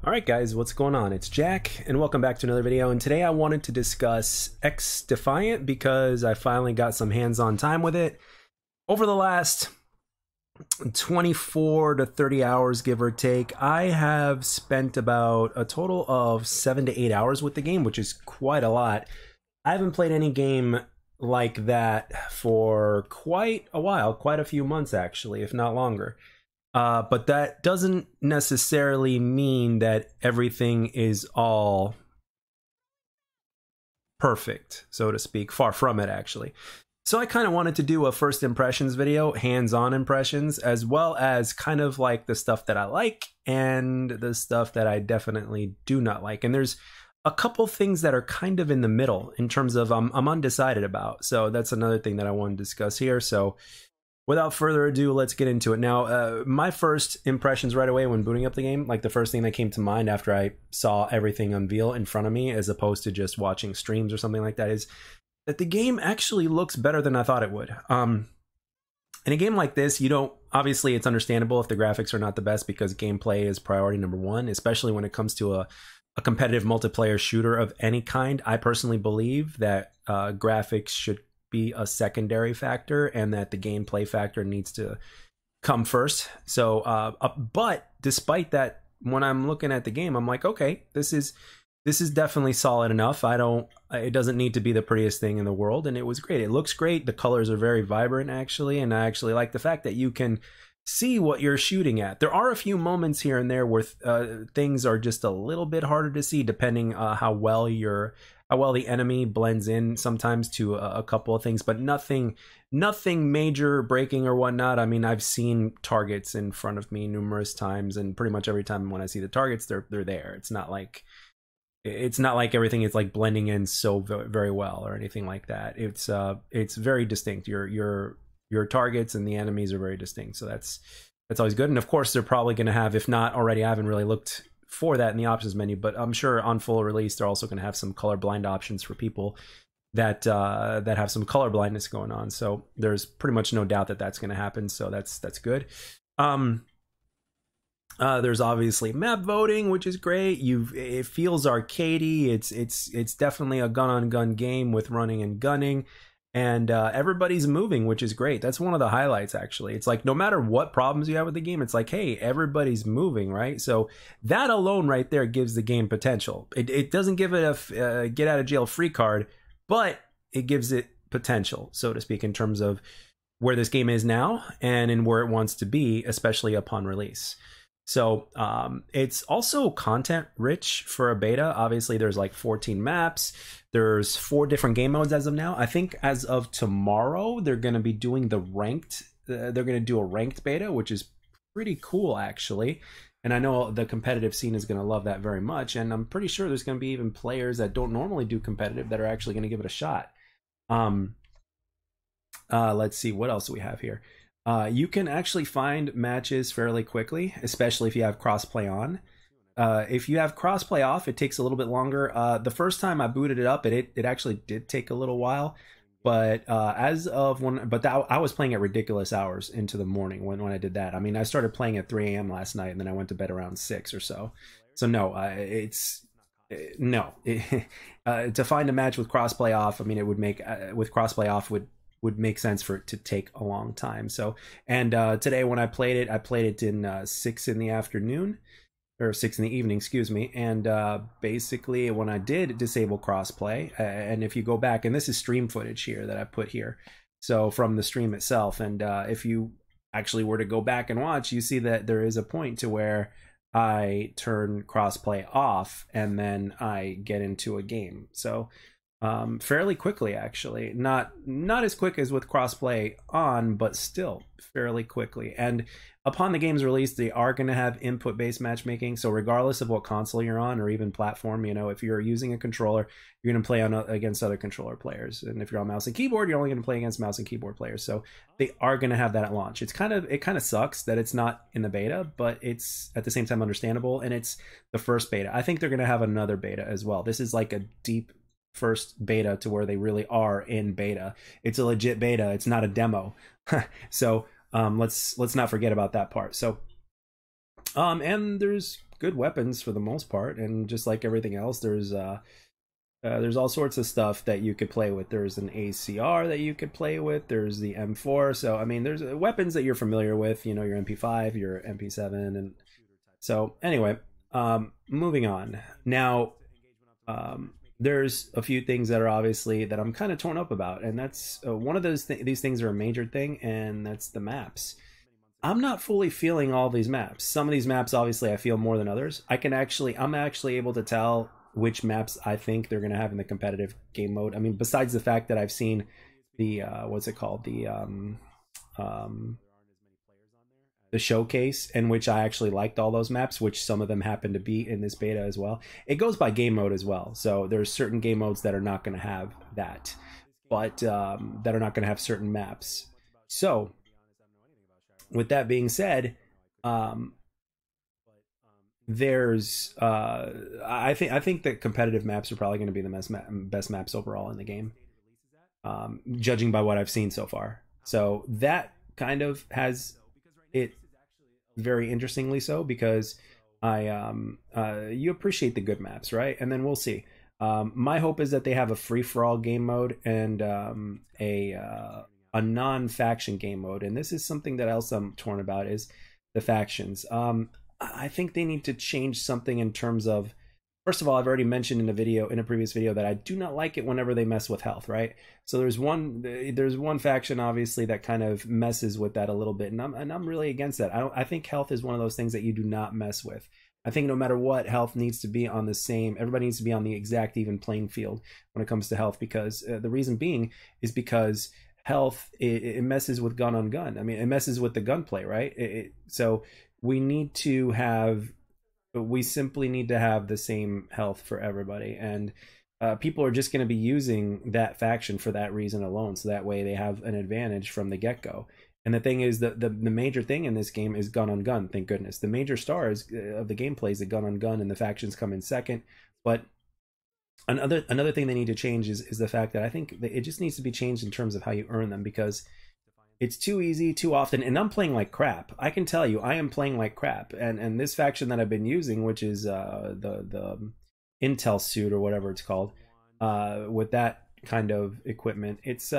Alright guys, what's going on? It's Jack, and welcome back to another video, and today I wanted to discuss XDefiant because I finally got some hands-on time with it. Over the last 24 to 30 hours, give or take, I have spent about a total of 7 to 8 hours with the game, which is quite a lot. I haven't played any game like that for quite a while, quite a few months actually, if not longer. But that doesn't necessarily mean that everything is all perfect, so to speak. Far from it, actually. So I kind of wanted to do a first impressions video, hands-on impressions, as well as kind of like the stuff that I like and the stuff that I definitely do not like. And there's a couple things that are kind of in the middle in terms of I'm undecided about. So that's another thing that I want to discuss here. So without further ado, let's get into it. Now, my first impressions right away when booting up the game, like the first thing that came to mind after I saw everything unveil in front of me, as opposed to just watching streams or something like that, is that the game actually looks better than I thought it would. In a game like this, you don't, obviously it's understandable if the graphics are not the best because gameplay is priority number one, especially when it comes to a competitive multiplayer shooter of any kind. I personally believe that graphics should be a secondary factor and that the gameplay factor needs to come first. So but despite that, when I'm looking at the game, I'm like, okay, this is definitely solid enough. It doesn't need to be the prettiest thing in the world, and it was great. It looks great. The colors are very vibrant actually, and I actually like the fact that you can see what you're shooting at. There are a few moments here and there where things are just a little bit harder to see depending how well the enemy blends in sometimes to a couple of things, but nothing major breaking or whatnot. I mean, I've seen targets in front of me numerous times, and pretty much every time when I see the targets, they're there. It's not like everything is like blending in so very well or anything like that. It's very distinct. Your targets and the enemies are very distinct, so that's always good. And of course, they're probably going to have, if not already, I haven't really looked for that in the options menu, but I'm sure on full release they're also going to have some colorblind options for people that have some color blindness going on. So there's pretty much no doubt that that's going to happen. So that's good. There's obviously map voting, which is great. It feels arcadey. It's definitely a gun-on-gun game with running and gunning. And everybody's moving, which is great. That's one of the highlights, actually. It's like no matter what problems you have with the game, it's like, hey, everybody's moving, right? So that alone right there gives the game potential. It doesn't give it a get out of jail free card, but it gives it potential, so to speak, in terms of where this game is now and in where it wants to be, especially upon release. So it's also content rich for a beta. Obviously, there's like 14 maps. There's 4 different game modes as of now. I think as of tomorrow, they're going to be doing the ranked. They're going to do a ranked beta, which is pretty cool, actually. And I know the competitive scene is going to love that very much. And I'm pretty sure there's going to be even players that don't normally do competitive that are actually going to give it a shot. Let's see, what else do we have here? You can actually find matches fairly quickly, especially if you have crossplay on. If you have crossplay off, it takes a little bit longer. The first time I booted it up, it actually did take a little while. But I was playing at ridiculous hours into the morning when I did that. I mean, I started playing at 3 a.m. last night, and then I went to bed around 6 or so. So no, to find a match with crossplay off, I mean, it would make with crossplay off would make sense for it to take a long time. So, and today when I played it in 6 in the afternoon, or 6 in the evening, excuse me. And basically when I did disable crossplay, and if you go back, and this is stream footage here that I put here, so from the stream itself, and if you actually were to go back and watch, you see that there is a point to where I turn crossplay off and then I get into a game. So fairly quickly, actually, not as quick as with crossplay on, but still fairly quickly. And upon the game's release, they are going to have input-based matchmaking. So regardless of what console you're on or even platform, you know, if you're using a controller, you're going to play against other controller players. And if you're on mouse and keyboard, you're only going to play against mouse and keyboard players. So they are going to have that at launch. It kind of sucks that it's not in the beta, but it's at the same time understandable. And it's the first beta. I think they're going to have another beta as well. This is like a deep first beta to where they really are in beta. It's a legit beta. It's not a demo. So let's not forget about that part. So And there's good weapons for the most part, and just like everything else, there's all sorts of stuff that you could play with. There's an ACR that you could play with. There's the M4. So I mean, there's weapons that you're familiar with. You know, your MP5, your MP7, and so anyway, moving on now. There's a few things that are obviously that I'm kind of torn up about, and that's one of these things are a major thing, and that's the maps. I'm not fully feeling all these maps. Some of these maps, obviously, I feel more than others. I'm actually able to tell which maps I think they're going to have in the competitive game mode. I mean, besides the fact that I've seen the what's it called, the showcase, in which I actually liked all those maps, which some of them happen to be in this beta as well. It goes by game mode as well. So there's certain game modes that are not going to have that, but that are not going to have certain maps. So with that being said, there's I think that competitive maps are probably going to be the best maps overall in the game, judging by what I've seen so far. So that kind of has it very interestingly so, because you appreciate the good maps, right? And then we'll see. My hope is that they have a free-for-all game mode and a non-faction game mode. And this is something that else I'm torn about, is the factions. I think they need to change something in terms of, first of all, I've already mentioned in a previous video, that I do not like it whenever they mess with health, right? So there's one faction obviously that kind of messes with that a little bit, and I'm really against that. I think health is one of those things that you do not mess with. I think no matter what, health needs to be on the same, everybody needs to be on the exact even playing field when it comes to health, because the reason being is because health, it messes with gun on gun. I mean, it messes with the gunplay, right? So we simply need to have the same health for everybody, and people are just going to be using that faction for that reason alone, so that way they have an advantage from the get-go. And the thing is, the major thing in this game is gun on gun, thank goodness. The major stars of the gameplay is the gun on gun, and the factions come in second. But another thing they need to change is the fact that I think that it just needs to be changed in terms of how you earn them, because it's too easy too often, and I'm playing like crap. I can tell you, I am playing like crap. And this faction that I've been using, which is the Intel suit or whatever it's called, with that kind of equipment, it's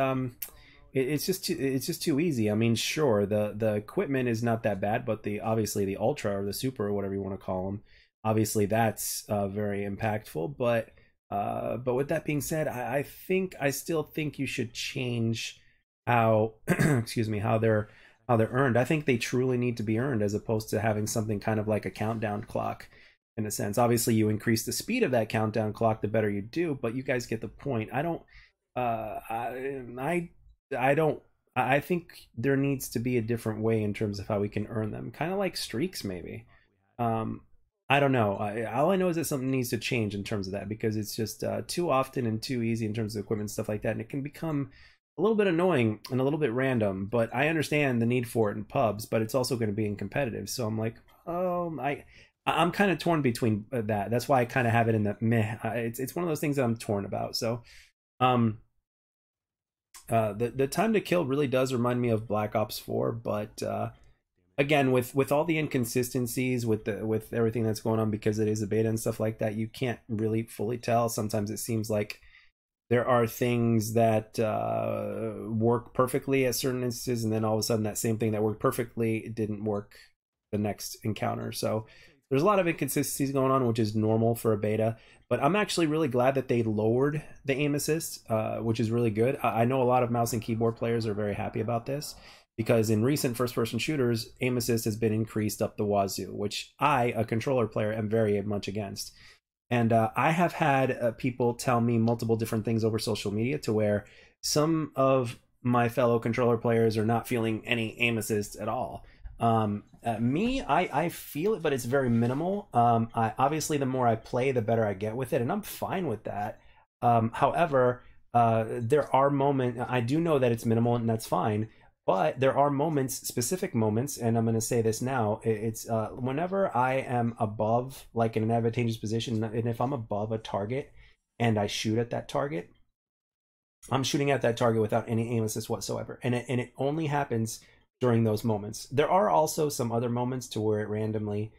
just too easy. I mean, sure, the equipment is not that bad, but obviously the Ultra or the Super or whatever you want to call them, obviously that's very impactful. But with that being said, I still think you should change how excuse me, how they're earned. I think they truly need to be earned, as opposed to having something kind of like a countdown clock in a sense. Obviously you increase the speed of that countdown clock, the better you do, but you guys get the point. I think there needs to be a different way in terms of how we can earn them, kind of like streaks maybe. I don't know. All I know is that something needs to change in terms of that, because it's just too often and too easy in terms of equipment, stuff like that, and it can become a little bit annoying and a little bit random. But I understand the need for it in pubs, but it's also going to be in competitive. So I'm like, I'm kind of torn between that. That's why I kind of have it in the meh. It's one of those things that I'm torn about. So the time to kill really does remind me of Black Ops 4, but again, with all the inconsistencies, with everything that's going on, because it is a beta and stuff like that, you can't really fully tell. Sometimes it seems like there are things that work perfectly at certain instances, and then all of a sudden that same thing that worked perfectly, it didn't work the next encounter. So there's a lot of inconsistencies going on, which is normal for a beta. But I'm actually really glad that they lowered the aim assist, which is really good. I know a lot of mouse and keyboard players are very happy about this, because in recent first-person shooters, aim assist has been increased up the wazoo, which I, a controller player, am very much against. And I have had people tell me multiple different things over social media, to where some of my fellow controller players are not feeling any aim assist at all. I feel it, but it's very minimal. Obviously, the more I play, the better I get with it, and I'm fine with that. However, there are moments, I do know that it's minimal, and that's fine. But there are moments, specific moments, and I'm going to say this now, it's whenever I am above, like in an advantageous position, and if I'm above a target and I shoot at that target, I'm shooting at that target without any aim assist whatsoever. And it only happens during those moments. There are also some other moments to where it randomly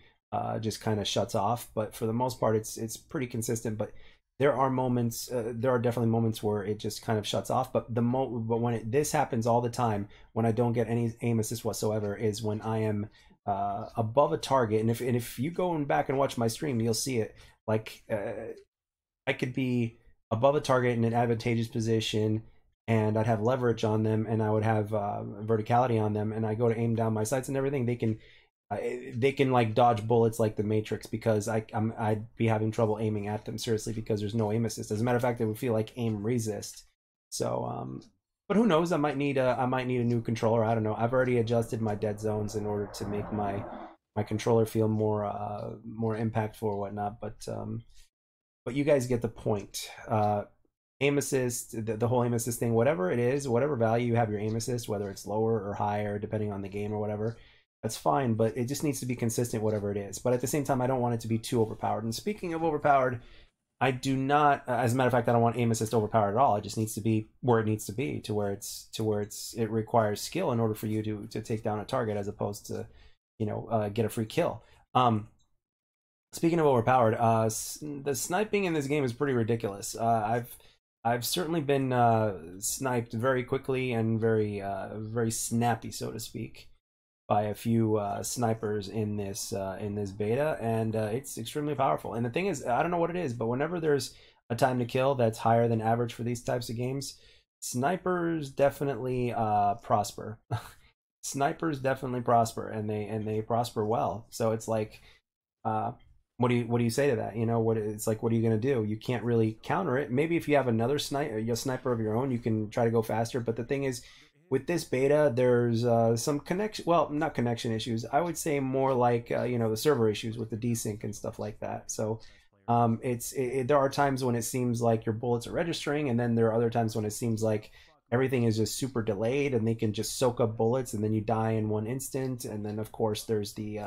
just kind of shuts off. But for the most part, it's pretty consistent. But there are moments, there are definitely moments where it just kind of shuts off. But but when this happens all the time, when I don't get any aim assist whatsoever, is when I am above a target. And if you go back and watch my stream, you'll see it. Like I could be above a target in an advantageous position, and I'd have leverage on them, and I would have verticality on them, and I go to aim down my sights and everything. They can like dodge bullets like the Matrix, because I'd be having trouble aiming at them seriously, because there's no aim assist. As a matter of fact, it would feel like aim resist. So but who knows? I might need a new controller. I don't know. I've already adjusted my dead zones in order to make my controller feel more impactful or whatnot. But you guys get the point. Aim assist, the whole aim assist thing, whatever it is, whatever value you have your aim assist, whether it's lower or higher depending on the game or whatever, that's fine, but it just needs to be consistent, whatever it is. But at the same time, I don't want it to be too overpowered. And speaking of overpowered, I do not, as a matter of fact, I don't want aim assist overpowered at all. It just needs to be where it needs to be, to where it requires skill in order for you to take down a target, as opposed to, get a free kill. Speaking of overpowered, the sniping in this game is pretty ridiculous. I've certainly been sniped very quickly and very snappy, so to speak, by a few snipers in this beta, and it's extremely powerful. And the thing is, I don't know what it is, but whenever there's a time to kill that's higher than average for these types of games, snipers definitely prosper. Snipers definitely prosper, and they prosper well. So it's like, what do you say to that? It's like, what are you gonna do? You can't really counter it. Maybe if you have another sniper of your own, you can try to go faster. But the thing is, with this beta, there's some connection, well, not connection issues, I would say more like the server issues with the desync and stuff like that. So there are times when it seems like your bullets are registering, and then there are other times when it seems like everything is just super delayed, and they can just soak up bullets, and then you die in one instant. And then of course there's the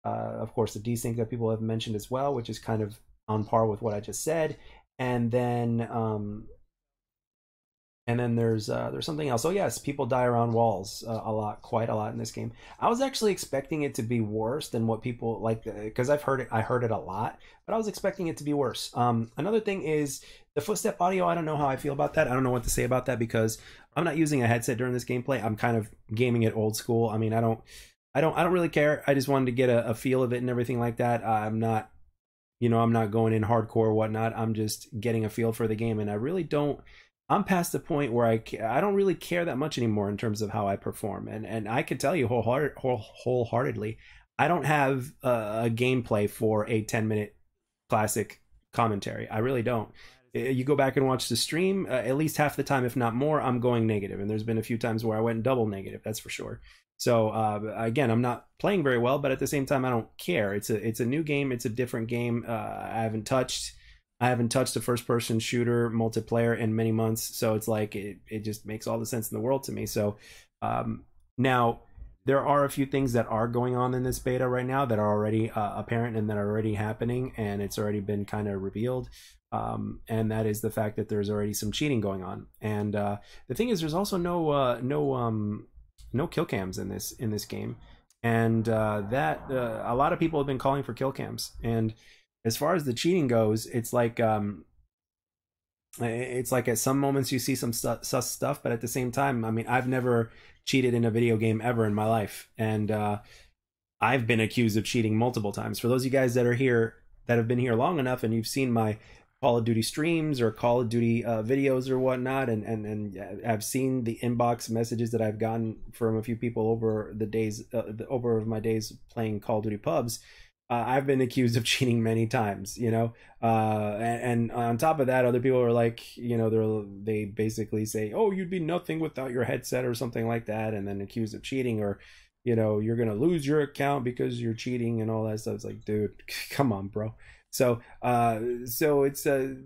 desync that people have mentioned as well, which is kind of on par with what I just said. And then there's something else. Oh yes, people die around walls quite a lot in this game. I was actually expecting it to be worse than what people like, because I heard it a lot, but I was expecting it to be worse. Another thing is the footstep audio. I don't know how I feel about that. I don't know what to say about that, because I'm not using a headset during this gameplay. I'm kind of gaming it old school. I mean, I don't really care. I just wanted to get a feel of it and everything like that. I'm not going in hardcore or whatnot. I'm just getting a feel for the game, and I really don't. I'm past the point where I don't really care that much anymore in terms of how I perform. And I could tell you wholeheartedly, I don't have a gameplay for a 10-minute classic commentary. I really don't. You go back and watch the stream, at least half the time, if not more, I'm going negative. And there's been a few times where I went double negative, that's for sure. So again, I'm not playing very well, but at the same time, I don't care. It's a new game. It's a different game. I haven't touched a first-person shooter multiplayer in many months, so it's like it just makes all the sense in the world to me. So now there are a few things that are going on in this beta right now that are already apparent and that are already happening, and it's already been kind of revealed. And that is the fact that there's already some cheating going on. And the thing is, there's also no kill cams in this game, and that a lot of people have been calling for kill cams. And as far as the cheating goes, it's like at some moments you see some sus stuff, but at the same time, I mean, I've never cheated in a video game ever in my life, and I've been accused of cheating multiple times. For those of you guys that are here, that have been here long enough, and you've seen my Call of Duty streams or Call of Duty videos or whatnot, and I've seen the inbox messages that I've gotten from a few people over the days, over my days playing Call of Duty pubs. I've been accused of cheating many times, and on top of that, other people are like, they basically say, oh, you'd be nothing without your headset or something like that, and then accused of cheating, or you're gonna lose your account because you're cheating and all that stuff. It's like, dude, come on, bro. So it's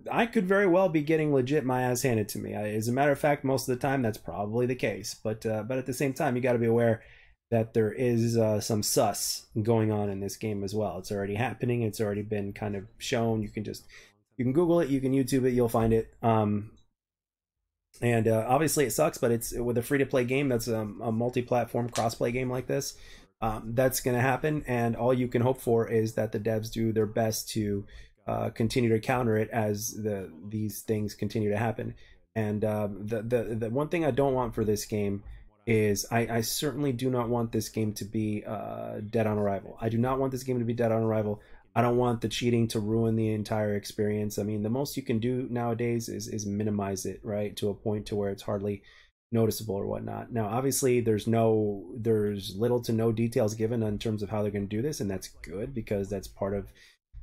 I could very well be getting legit my ass handed to me. As a matter of fact, most of the time that's probably the case. But at the same time, you got to be aware that there is some sus going on in this game as well. It's already happening. It's already been kind of shown. You can Google it, you can YouTube it, you'll find it. And obviously it sucks, but it's with a free-to-play game that's a multi-platform cross-play game like this. That's going to happen, and all you can hope for is that the devs do their best to continue to counter it as these things continue to happen. And the one thing I don't want for this game is I certainly do not want this game to be dead on arrival. I do not want this game to be dead on arrival. I don't want the cheating to ruin the entire experience. I mean, the most you can do nowadays is minimize it, right, to a point to where it's hardly noticeable or whatnot. Now, obviously, there's little to no details given in terms of how they're going to do this, and that's good because that's part of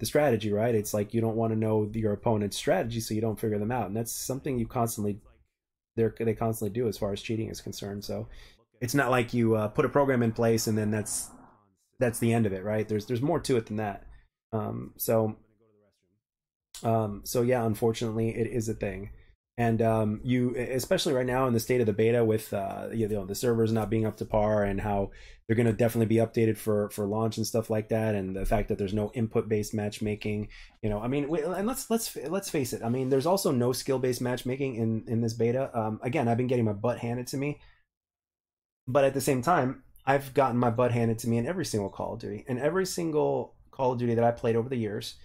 the strategy, right? It's like you don't want to know your opponent's strategy, so you don't figure them out, and that's something you constantly they constantly do as far as cheating is concerned. So it's not like you put a program in place and then that's the end of it, right? There's more to it than that. So yeah, unfortunately, it is a thing. And you, especially right now in the state of the beta with the servers not being up to par, and how they're going to definitely be updated for launch and stuff like that, and the fact that there's no input based matchmaking. I mean, and let's face it. I mean, there's also no skill based matchmaking in this beta. Again, I've been getting my butt handed to me, but at the same time, I've gotten my butt handed to me in every single Call of Duty, and every single Call of Duty that I played over the years.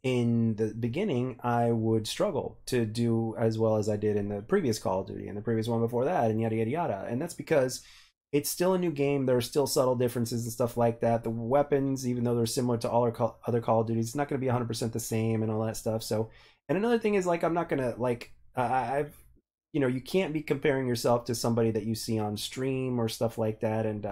In the beginning, I would struggle to do as well as I did in the previous Call of Duty and the previous one before that, and yada yada yada. And that's because it's still a new game. There are still subtle differences and stuff like that. The weapons, even though they're similar to all our other Call of Duties, it's not going to be 100% the same and all that stuff. So, and another thing is, like, I'm not going to, like, you can't be comparing yourself to somebody that you see on stream or stuff like that. And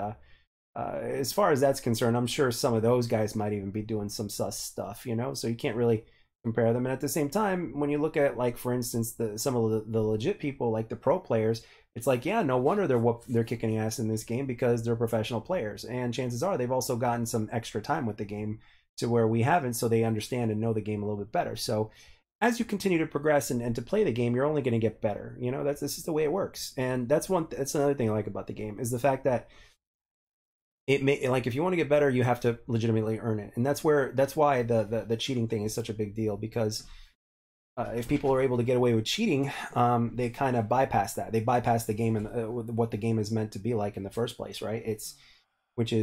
as far as that's concerned, I'm sure some of those guys might even be doing some sus stuff, so you can't really compare them. And at the same time, when you look at, like, for instance, some of the legit people, like the pro players, it's like, yeah, no wonder they're kicking ass in this game, because they're professional players, and chances are they've also gotten some extra time with the game to where we haven't, so they understand and know the game a little bit better. So as you continue to progress and to play the game, you're only going to get better. This is the way it works. And that's another thing I like about the game, is the fact that if you want to get better, you have to legitimately earn it. And that's why the cheating thing is such a big deal, because if people are able to get away with cheating, they kind of bypass that. They bypass the game and what the game is meant to be like in the first place, right? Which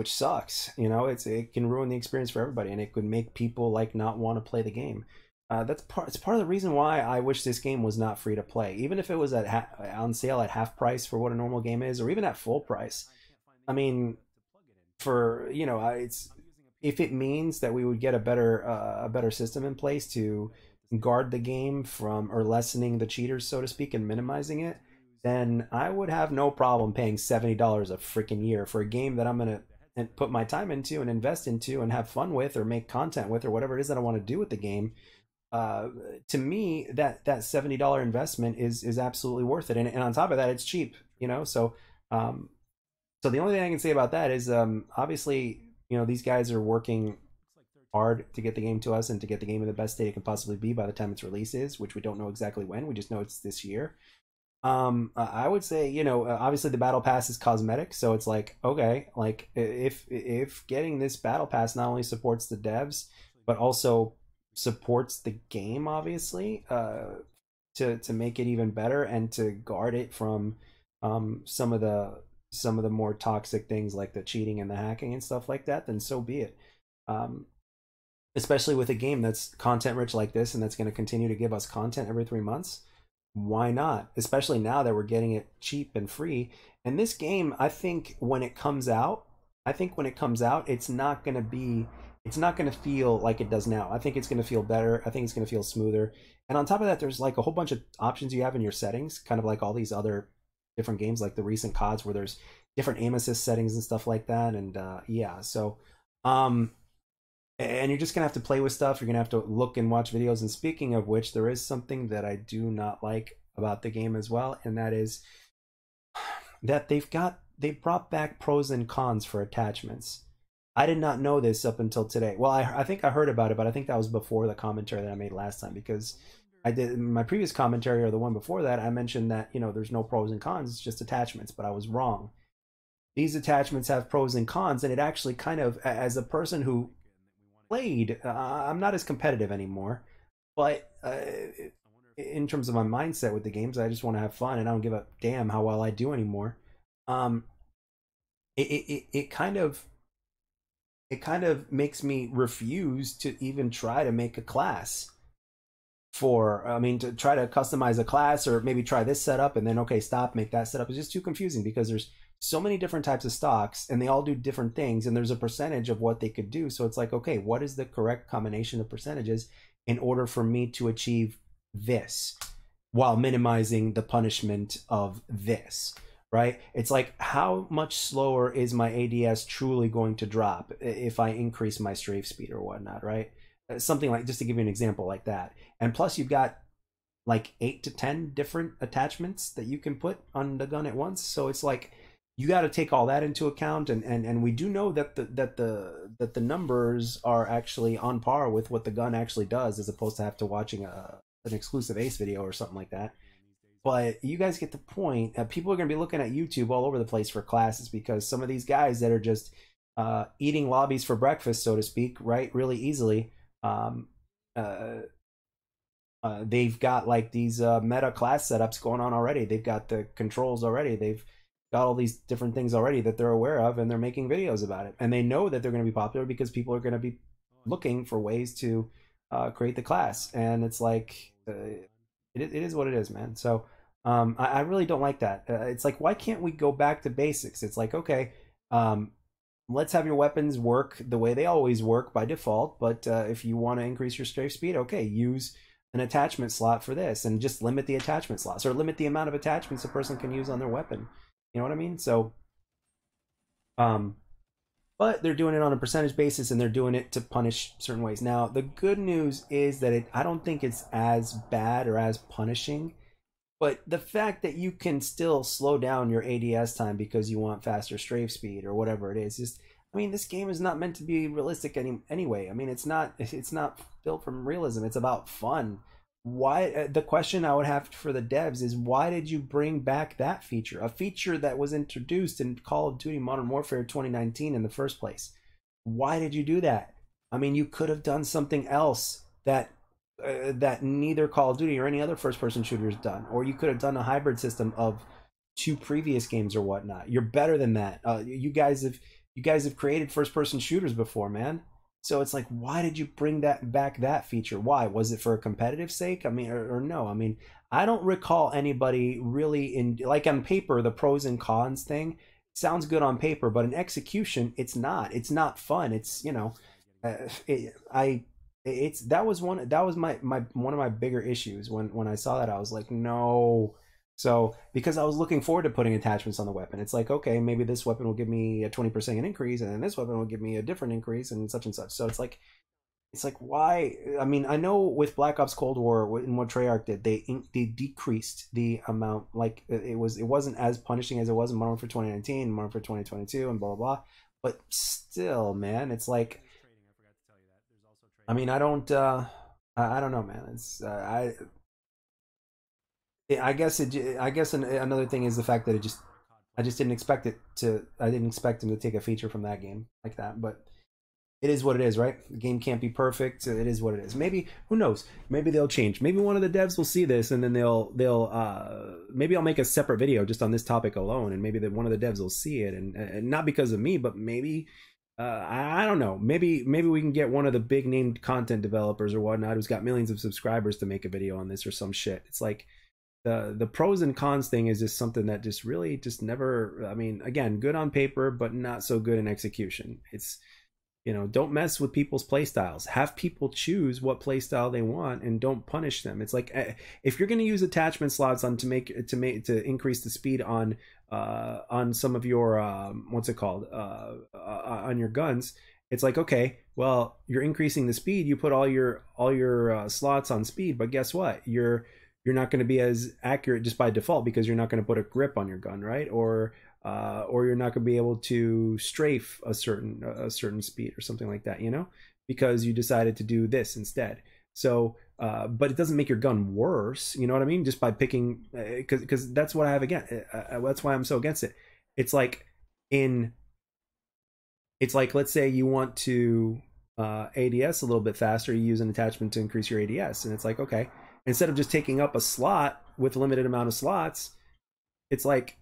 sucks. It can ruin the experience for everybody, and it could make people not want to play the game. It's part of the reason why I wish this game was not free to play, even if it was on sale at half price for what a normal game is, or even at full price. I mean, if it means that we would get a better system in place to guard the game from, or lessening the cheaters, so to speak, and minimizing it, then I would have no problem paying $70 a freaking year for a game that I'm gonna put my time into and invest into and have fun with, or make content with, or whatever it is that I want to do with the game. To me, that $70 investment is absolutely worth it, and on top of that, it's cheap. So the only thing I can say about that is, obviously, these guys are working hard to get the game to us and to get the game in the best state it can possibly be by the time its release is, which we don't know exactly when. We just know it's this year. I would say, obviously the battle pass is cosmetic, so it's like, okay, like if getting this battle pass not only supports the devs, but also supports the game, obviously, to make it even better and to guard it from some of the more toxic things like the cheating and the hacking and stuff like that, then so be it. Especially with a game that's content rich like this, and that's going to continue to give us content every 3 months. Why not? Especially now that we're getting it cheap and free. And this game, I think when it comes out, it's not going to feel like it does now. I think it's going to feel better. I think it's going to feel smoother. And on top of that, there's like a whole bunch of options you have in your settings, kind of like all these other different games, like the recent CODs, where there's different aim assist settings and stuff like that. And yeah, so and you're just gonna have to play with stuff. You're gonna have to look and watch videos. And speaking of which, there is something that I do not like about the game as well, and that is that they brought back pros and cons for attachments. I did not know this up until today. Well, I think I heard about it, but I think that was before the commentary that I made last time, because I did my previous commentary, or the one before that, I mentioned that there's no pros and cons, it's just attachments, but I was wrong. These attachments have pros and cons, and it actually kind of, as a person who played, I'm not as competitive anymore, but in terms of my mindset with the games, I just want to have fun, and I don't give a damn how well I do anymore. it kind of makes me refuse to even try to make a class for, I mean, to try to customize a class, or maybe try this setup and then, okay, stop, make that setup. It's just too confusing because there's so many different types of stocks and they all do different things, and there's a percentage of what they could do. So it's like, okay, what is the correct combination of percentages in order for me to achieve this while minimizing the punishment of this, right? It's like, how much slower is my ADS truly going to drop if I increase my strafe speed or whatnot, right? Something like, just to give you an example like that. And plus you've got like 8 to 10 different attachments that you can put on the gun at once. So it's like, you got to take all that into account, and we do know that the numbers are actually on par with what the gun actually does, as opposed to have to watching an exclusive Ace video or something like that. But you guys get the point. People are going to be looking at YouTube all over the place for classes, because some of these guys that are just eating lobbies for breakfast, so to speak, right, really easily, they've got like these meta class setups going on already. They've got the controls already. They've got all these different things already that they're aware of, and they're making videos about it. And they know that they're going to be popular because people are going to be looking for ways to create the class. And it's like, it is what it is, man. So I really don't like that. It's like, why can't we go back to basics? It's like, okay, let's have your weapons work the way they always work by default. But if you want to increase your strafe speed, okay, use an attachment slot for this, and just limit the attachment slots, or limit the amount of attachments a person can use on their weapon. You know what I mean? So, but they're doing it on a percentage basis, and they're doing it to punish certain ways. Now, the good news is that I don't think it's as bad or as punishing, but the fact that you can still slow down your ADS time because you want faster strafe speed or whatever it is, just, I mean, this game is not meant to be realistic anyway. I mean, it's not built from realism. It's about fun. Why, the question I would have for the devs is, why did you bring back that feature, a feature that was introduced in Call of Duty Modern Warfare 2019 in the first place? Why did you do that? I mean, you could have done something else that that neither Call of Duty or any other first-person shooter has done, or you could have done a hybrid system of 2 previous games or whatnot. You're better than that. You guys have created first-person shooters before, man. So it's like, why did you bring that feature? Why? Was it for a competitive sake? I mean, or no? I mean, I don't recall anybody really like, on paper, the pros and cons thing sounds good on paper, but in execution, it's not. It's not fun. It's, you know, that was one of my bigger issues when I saw that. I was like, no. So, because I was looking forward to putting attachments on the weapon, it's like, okay, maybe this weapon will give me a 20% increase, and then this weapon will give me a different increase, and such and such. So it's like, why? I mean, I know with Black Ops Cold War, in what Treyarch did, they decreased the amount. Like, it wasn't as punishing as it was in Modern Warfare 2019, Modern Warfare 2022, and blah blah blah. But still, man, it's like, I mean, I don't know, man. It's I guess another thing is the fact that I just didn't expect I didn't expect him to take a feature from that game like that. But it is what it is, right? The game can't be perfect. It is what it is. Maybe, who knows? Maybe they'll change. Maybe one of the devs will see this, and then they'll maybe I'll make a separate video just on this topic alone, and maybe one of the devs will see it, and not because of me, but maybe I don't know. Maybe we can get one of the big named content developers or whatnot who's got millions of subscribers to make a video on this or some shit. It's like, the pros and cons thing is just something that just really just never, I mean, again, good on paper, but not so good in execution. It's, you know, don't mess with people's play styles. Have people choose what play style they want, and don't punish them. It's like, if you're going to use attachment slots on to increase the speed on some of your what's it called, on your guns, it's like, okay, well, you're increasing the speed. You put all your slots on speed, but guess what? You're not going to be as accurate just by default, because you're not going to put a grip on your gun, right? Or you're not going to be able to strafe a certain speed or something like that, you know, because you decided to do this instead. So, but it doesn't make your gun worse, you know what I mean? Just by picking, because that's what I have again. That's why I'm so against it. It's like, let's say you want to ADS a little bit faster, you use an attachment to increase your ADS, and it's like, okay, instead of just taking up a slot with a limited amount of slots, it's like,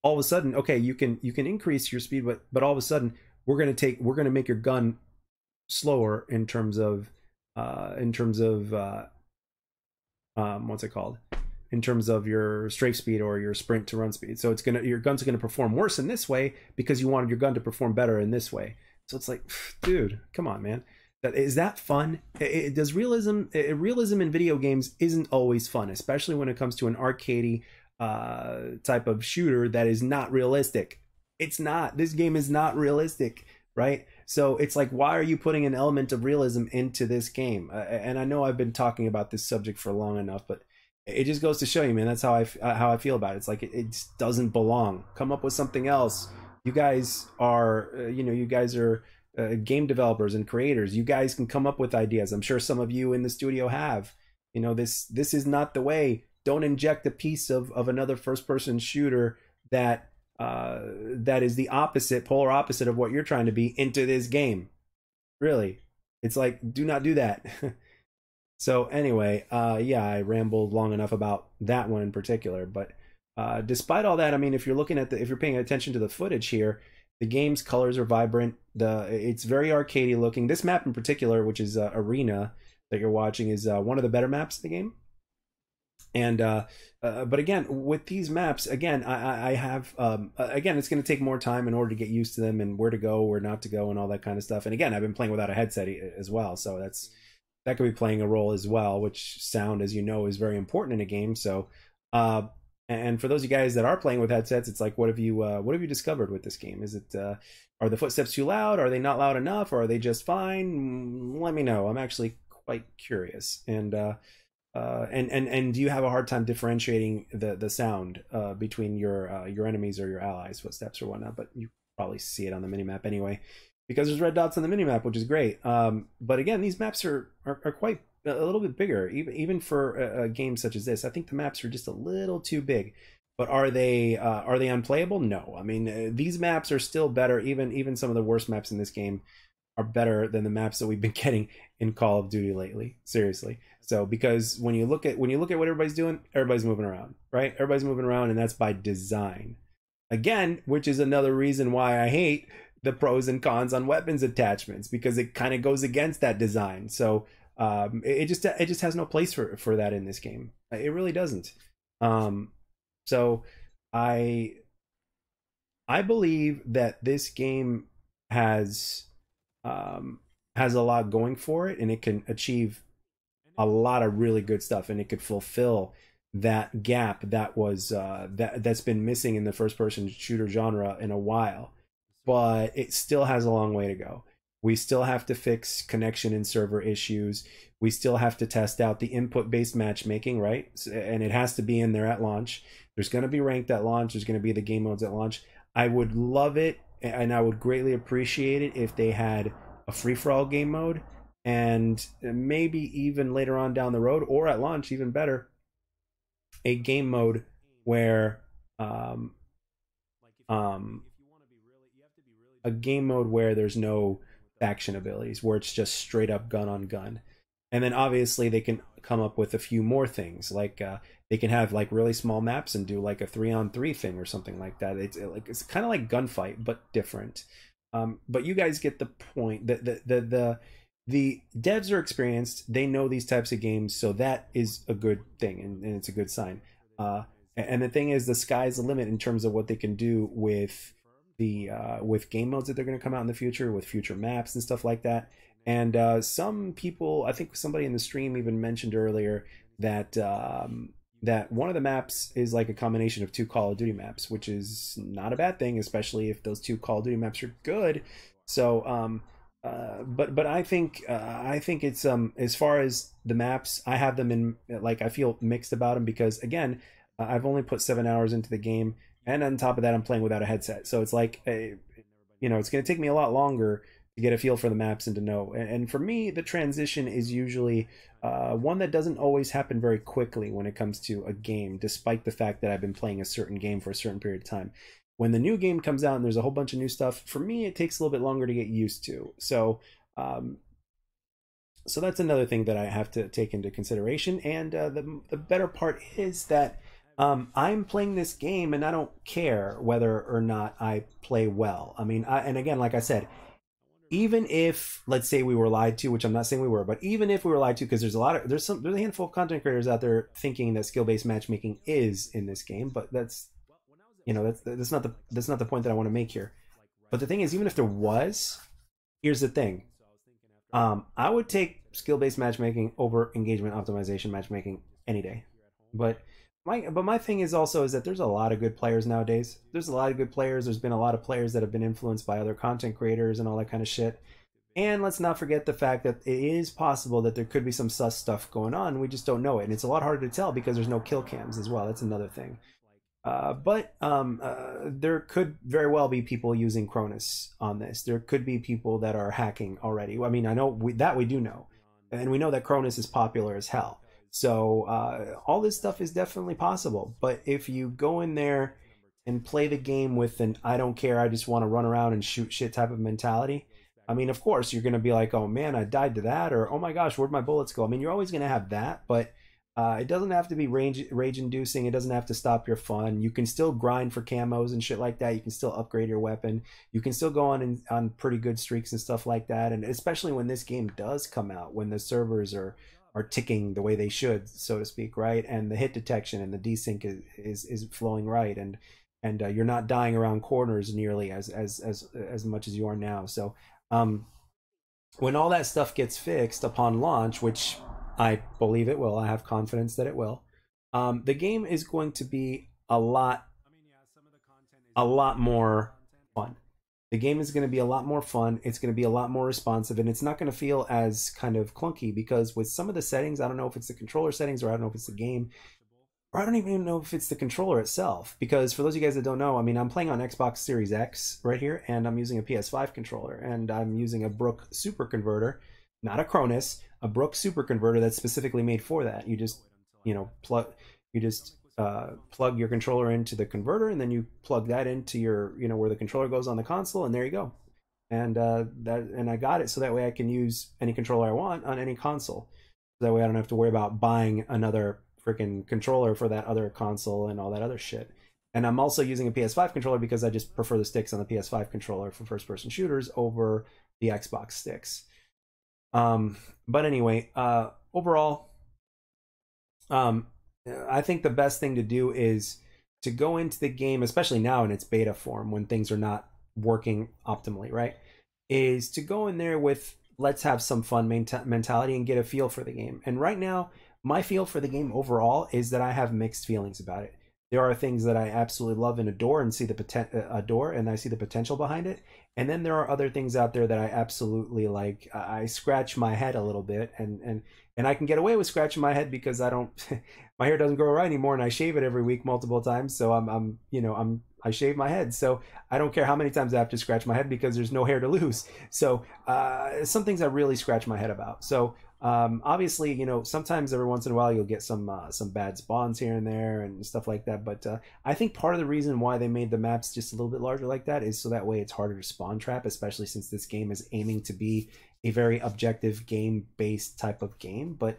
all of a sudden, okay, you can increase your speed, but all of a sudden we're gonna make your gun slower in terms of what's it called, in terms of your strafe speed or your sprint to run speed. So your gun's gonna perform worse in this way because you wanted your gun to perform better in this way. So it's like, dude, come on, man. Is that fun? Does realism in video games isn't always fun, especially when it comes to an arcadey type of shooter that is not realistic. It's not. This game is not realistic, right? So it's like, why are you putting an element of realism into this game? And I know I've been talking about this subject for long enough, but it just goes to show you, man. That's how I feel about it. It's like it just doesn't belong. Come up with something else. You guys are, you guys are game developers and creators. You guys can come up with ideas. I'm sure some of you in the studio have. This is not the way. Don't inject a piece of another first-person shooter that is the polar opposite of what you're trying to be into this game. Really, it's like, do not do that. So anyway, yeah, I rambled long enough about that one in particular. But despite all that, I mean, if you're paying attention to the footage here, the game's colors are vibrant. It's very arcadey looking. This map in particular, which is Arena that you're watching, is one of the better maps of the game. And but again, with these maps, again, I have again, it's going to take more time in order to get used to them and where to go, where not to go, and all that kind of stuff. And again, I've been playing without a headset as well, so that could be playing a role as well. Which sound, as you know, is very important in a game. So, and for those of you guys that are playing with headsets, it's like, what have you discovered with this game? Is it are the footsteps too loud? Are they not loud enough? Or are they just fine? Let me know. I'm actually quite curious. And do you have a hard time differentiating the sound between your enemies or your allies' footsteps or whatnot? But you probably see it on the minimap anyway, because there's red dots on the minimap, which is great. But again, these maps are quite a little bit bigger, even for a game such as this. I think the maps are just a little too big. But are they unplayable? No. I mean, these maps are still better. Even some of the worst maps in this game are better than the maps that we've been getting in Call of Duty lately. Seriously. So because when you look at what everybody's doing, everybody's moving around, right? Everybody's moving around, and that's by design. Again, which is another reason why I hate the pros and cons on weapons attachments, because it kind of goes against that design. So it just has no place for that in this game. It really doesn't. So I believe that this game has a lot going for it, and it can achieve a lot of really good stuff, and it could fulfill that gap that was that's been missing in the first-person shooter genre in a while. But it still has a long way to go. We still have to fix connection and server issues. We still have to test out the input-based matchmaking, right? And it has to be in there at launch. There's going to be ranked at launch. There's going to be the game modes at launch. I would love it, and I would greatly appreciate it if they had a free-for-all game mode, and maybe even later on down the road, or at launch, even better, a game mode where there's no faction abilities, where it's just straight up gun on gun. And then obviously they can come up with a few more things, like they can have like really small maps and do like a 3-on-3 thing or something like that. It's kind of like Gunfight but different. But you guys get the point. The devs are experienced. They know these types of games, so that is a good thing, and it's a good sign. And the thing is, the sky's the limit in terms of what they can do with with game modes that they're going to come out in the future, with future maps and stuff like that. And some people, I think somebody in the stream even mentioned earlier that that one of the maps is like a combination of two Call of Duty maps, which is not a bad thing, especially if those two Call of Duty maps are good. So but I think it's as far as the maps, I have them in, like, I feel mixed about them, because again, I've only put 7 hours into the game, and on top of that, I'm playing without a headset. So it's like, it's going to take me a lot longer to get a feel for the maps and to know. And for me, the transition is usually one that doesn't always happen very quickly when it comes to a game, despite the fact that I've been playing a certain game for a certain period of time. When the new game comes out and there's a whole bunch of new stuff, for me, it takes a little bit longer to get used to. So that's another thing that I have to take into consideration. And the better part is that I'm playing this game and I don't care whether or not I play well. I mean, and again, like I said, even if, let's say, we were lied to, which I'm not saying we were, but even if we were lied to, because there's a handful of content creators out there thinking that skill-based matchmaking is in this game, but that's, you know, that's not the point that I want to make here. But the thing is, even if there was, here's the thing. I would take skill-based matchmaking over engagement optimization matchmaking any day. But my thing is also is that there's a lot of good players nowadays. There's a lot of good players. There's been a lot of players that have been influenced by other content creators and all that kind of shit. And let's not forget the fact that it is possible that there could be some sus stuff going on. We just don't know it. And it's a lot harder to tell because there's no kill cams as well. That's another thing. But there could very well be people using Cronus on this. There could be people that are hacking already. I mean, I know we do know. And we know that Cronus is popular as hell. So all this stuff is definitely possible. But if you go in there and play the game with an I don't care, I just want to run around and shoot shit type of mentality, I mean, of course, you're going to be like, oh man, I died to that, or oh my gosh, where'd my bullets go? I mean, you're always going to have that, but it doesn't have to be rage-inducing. It doesn't have to stop your fun. You can still grind for camos and shit like that. You can still upgrade your weapon. You can still go on pretty good streaks and stuff like that. And especially when this game does come out, when the servers are ticking the way they should, so to speak, right? And the hit detection and the desync is flowing right, and you're not dying around corners nearly as much as you are now. So when all that stuff gets fixed upon launch, which I believe it will, I have confidence that it will, the game is going to be a lot more fun. The game is going to be a lot more fun. It's going to be a lot more responsive, and it's not going to feel as kind of clunky, because with some of the settings, I don't know if it's the controller settings, or I don't know if it's the game, or I don't even know if it's the controller itself. Because for those of you guys that don't know, I mean, I'm playing on Xbox Series X right here, and I'm using a PS5 controller, and I'm using a Brook Super Converter, not a Cronus, a Brook Super Converter that's specifically made for that. You just, you know, plug your controller into the converter, and then you plug that into your, you know, where the controller goes on the console, and there you go. And I got it so that way I can use any controller I want on any console. That way I don't have to worry about buying another freaking controller for that other console and all that other shit. And I'm also using a PS5 controller because I just prefer the sticks on the PS5 controller for first-person shooters over the Xbox sticks. But anyway, overall, I think the best thing to do is to go into the game, especially now in its beta form when things are not working optimally, right? Is to go in there with let's have some fun mentality and get a feel for the game. And right now, my feel for the game overall is that I have mixed feelings about it. There are things that I absolutely love and adore and see and I see the potential behind it. And then there are other things out there that I absolutely like. I scratch my head a little bit, and I can get away with scratching my head because I don't, my hair doesn't grow right anymore, and I shave it every week multiple times. So I shave my head, so I don't care how many times I have to scratch my head because there's no hair to lose. So some things I really scratch my head about. So obviously, you know, sometimes every once in a while you'll get some bad spawns here and there and stuff like that. But I think part of the reason why they made the maps just a little bit larger like that is so that way it's harder to spawn trap, especially since this game is aiming to be a very objective game-based type of game. But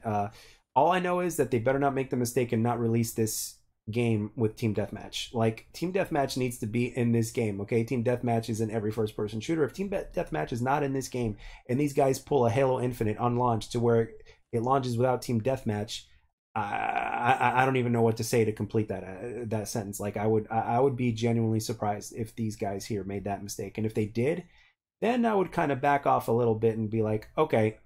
all I know is that they better not make the mistake and not release this game with Team Deathmatch. Like, Team Deathmatch needs to be in this game, okay? Team Deathmatch is in every first-person shooter. If Team Deathmatch is not in this game, and these guys pull a Halo Infinite on launch to where it launches without Team Deathmatch, I don't even know what to say to complete that sentence. Like, I would be genuinely surprised if these guys here made that mistake. And if they did, then I would kind of back off a little bit and be like, okay,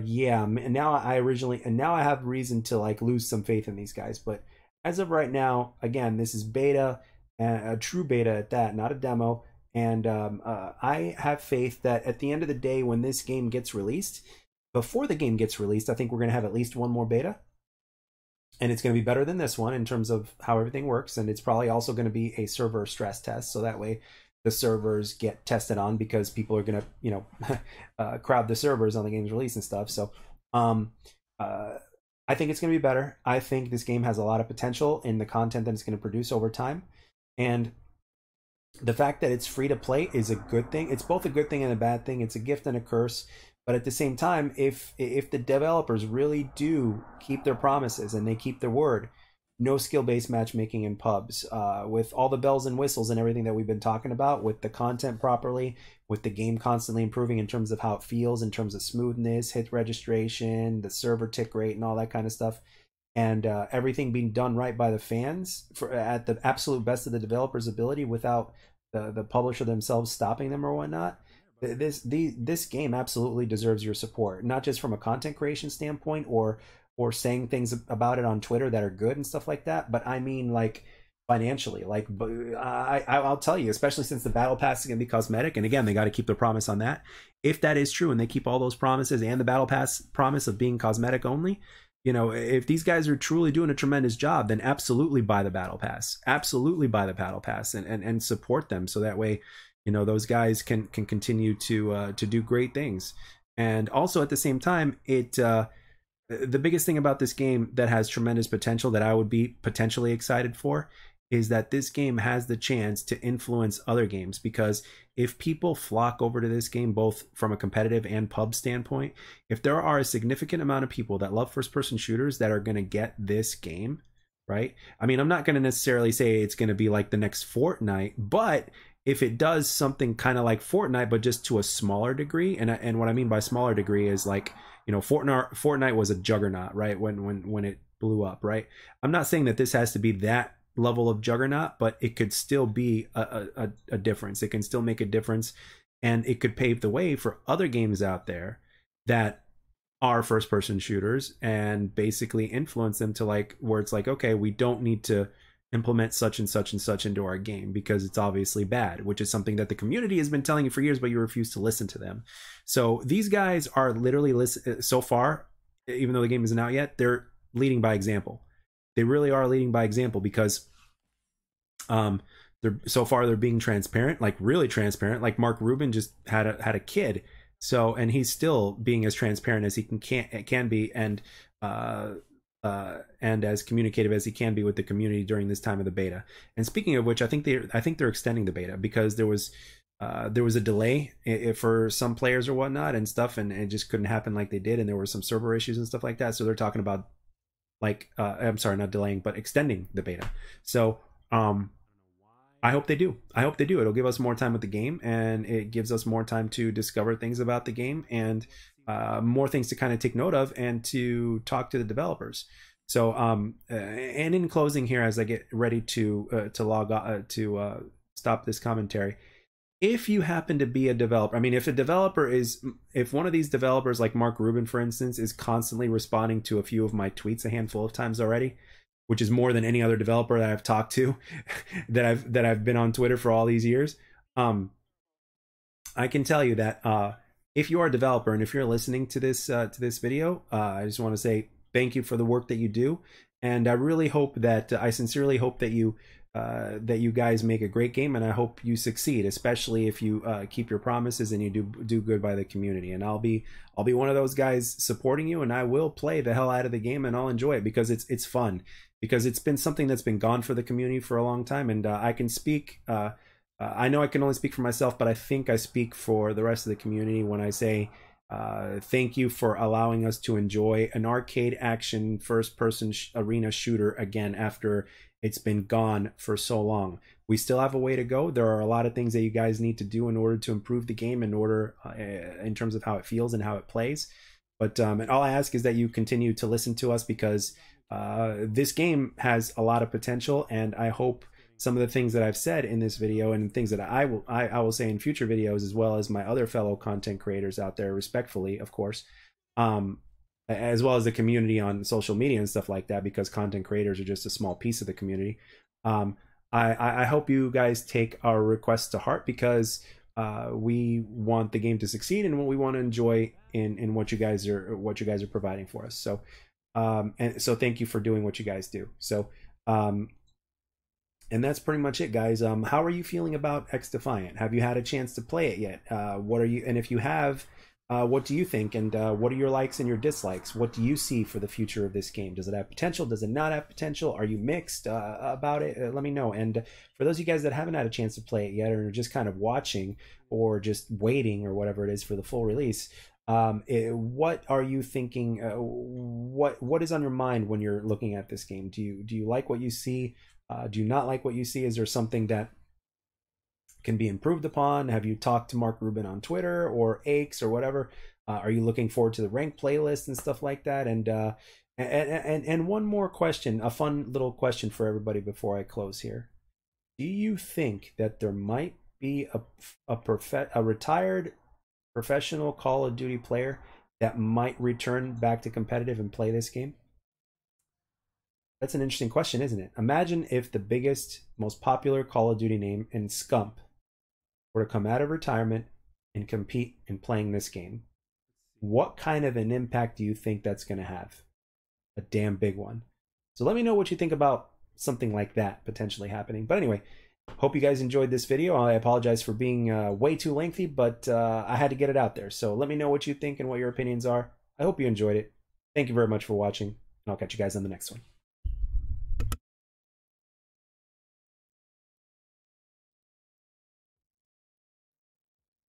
yeah, and now I have reason to like lose some faith in these guys. But as of right now, again, this is beta, a true beta at that, not a demo. And I have faith that at the end of the day, when this game gets released, before the game gets released, I think we're going to have at least one more beta. And it's going to be better than this one in terms of how everything works. And it's probably also going to be a server stress test. So that way the servers get tested on, because people are going to, you know, crowd the servers on the game's release and stuff. So I think it's going to be better. I think this game has a lot of potential in the content that it's going to produce over time. And the fact that it's free to play is a good thing. It's both a good thing and a bad thing. It's a gift and a curse. But at the same time, if the developers really do keep their promises and they keep their word, no skill-based matchmaking in pubs, with all the bells and whistles and everything that we've been talking about, with the content properly, with the game constantly improving in terms of how it feels, in terms of smoothness, hit registration, the server tick rate, and all that kind of stuff, and everything being done right by the fans at the absolute best of the developer's ability, without the publisher themselves stopping them or whatnot. This game absolutely deserves your support, not just from a content creation standpoint, or saying things about it on Twitter that are good and stuff like that, but I mean, like, financially. Like, I'll tell you, especially since the battle pass is going to be cosmetic, and again, they got to keep their promise on that. If that is true and they keep all those promises and the battle pass promise of being cosmetic only, you know, if these guys are truly doing a tremendous job, then absolutely buy the battle pass, absolutely buy the battle pass, and support them, so that way, you know, those guys can continue to do great things. And also at the same time, the biggest thing about this game that has tremendous potential, that I would be potentially excited for, is that this game has the chance to influence other games. Because if people flock over to this game, both from a competitive and pub standpoint, if there are a significant amount of people that love first-person shooters that are going to get this game, right? I mean, I'm not going to necessarily say it's going to be like the next Fortnite, but if it does something kind of like Fortnite, but just to a smaller degree, and what I mean by smaller degree is, like, you know, Fortnite was a juggernaut, right? When it blew up, right? I'm not saying that this has to be that level of juggernaut, but it could still be a difference. It can still make a difference, and it could pave the way for other games out there that are first-person shooters, and basically influence them to, like, where it's like, okay, we don't need to implement such and such and such into our game because it's obviously bad, which is something that the community has been telling you for years, but you refuse to listen to them. So these guys are literally, so far, even though the game isn't out yet, they're leading by example. They really are leading by example, because they're being transparent, like really transparent. Like Mark Rubin just had a kid, so, and he's still being as transparent as he can be, and as communicative as he can be with the community during this time of the beta. And speaking of which, I think they're extending the beta, because there was a delay for some players or whatnot and stuff, and it just couldn't happen like they did, and there were some server issues and stuff like that. So they're talking about, like, I'm sorry, not delaying, but extending the beta. So I hope they do. It'll give us more time with the game, and it gives us more time to discover things about the game, and more things to kind of take note of, and to talk to the developers. So and in closing here, as I get ready to stop this commentary, if you happen to be a developer, I mean, if one of these developers, like Mark Rubin, for instance, is constantly responding to a few of my tweets a handful of times already, which is more than any other developer that I've talked to, that I've been on Twitter for all these years, I can tell you that if you are a developer, and if you're listening to this video, I just want to say thank you for the work that you do, and I really hope that I sincerely hope that you guys make a great game, and I hope you succeed, especially if you keep your promises and you do good by the community. And I'll be one of those guys supporting you, and I will play the hell out of the game, and I'll enjoy it, because it's fun, because it's been something that's been gone for the community for a long time. And I can speak, I know I can only speak for myself, but I think I speak for the rest of the community when I say thank you for allowing us to enjoy an arcade action first-person arena shooter again after it's been gone for so long. We still have a way to go. There are a lot of things that you guys need to do in order to improve the game, in terms of how it feels and how it plays. But and all I ask is that you continue to listen to us, because this game has a lot of potential, and I hope some of the things that I've said in this video, and things that I will say in future videos, as well as my other fellow content creators out there, respectfully, of course, as well as the community on social media and stuff like that, because content creators are just a small piece of the community. I hope you guys take our requests to heart, because we want the game to succeed, and what we want to enjoy in what you guys are providing for us. So and so thank you for doing what you guys do. So and that's pretty much it, guys. How are you feeling about XDefiant? Have you had a chance to play it yet? And if you have, what do you think? And what are your likes and your dislikes? What do you see for the future of this game? Does it have potential? Does it not have potential? Are you mixed about it? Let me know. And for those of you guys that haven't had a chance to play it yet, or are just kind of watching, or just waiting, or whatever it is for the full release, What are you thinking? What is on your mind when you're looking at this game? Do you like what you see? Do you not like what you see? Is there something that can be improved upon? Have you talked to Mark Rubin on Twitter or X or whatever? Are you looking forward to the ranked playlist and stuff like that? And one more question, a fun little question for everybody before I close here. Do you think that there might be a retired professional Call of Duty player that might return back to competitive and play this game? That's an interesting question, isn't it? Imagine if the biggest, most popular Call of Duty name in Scump were to come out of retirement and compete in playing this game. What kind of an impact do you think that's going to have? A damn big one. So let me know what you think about something like that potentially happening. But anyway, hope you guys enjoyed this video. I apologize for being way too lengthy, but I had to get it out there. So let me know what you think and what your opinions are. I hope you enjoyed it. Thank you very much for watching, and I'll catch you guys on the next one.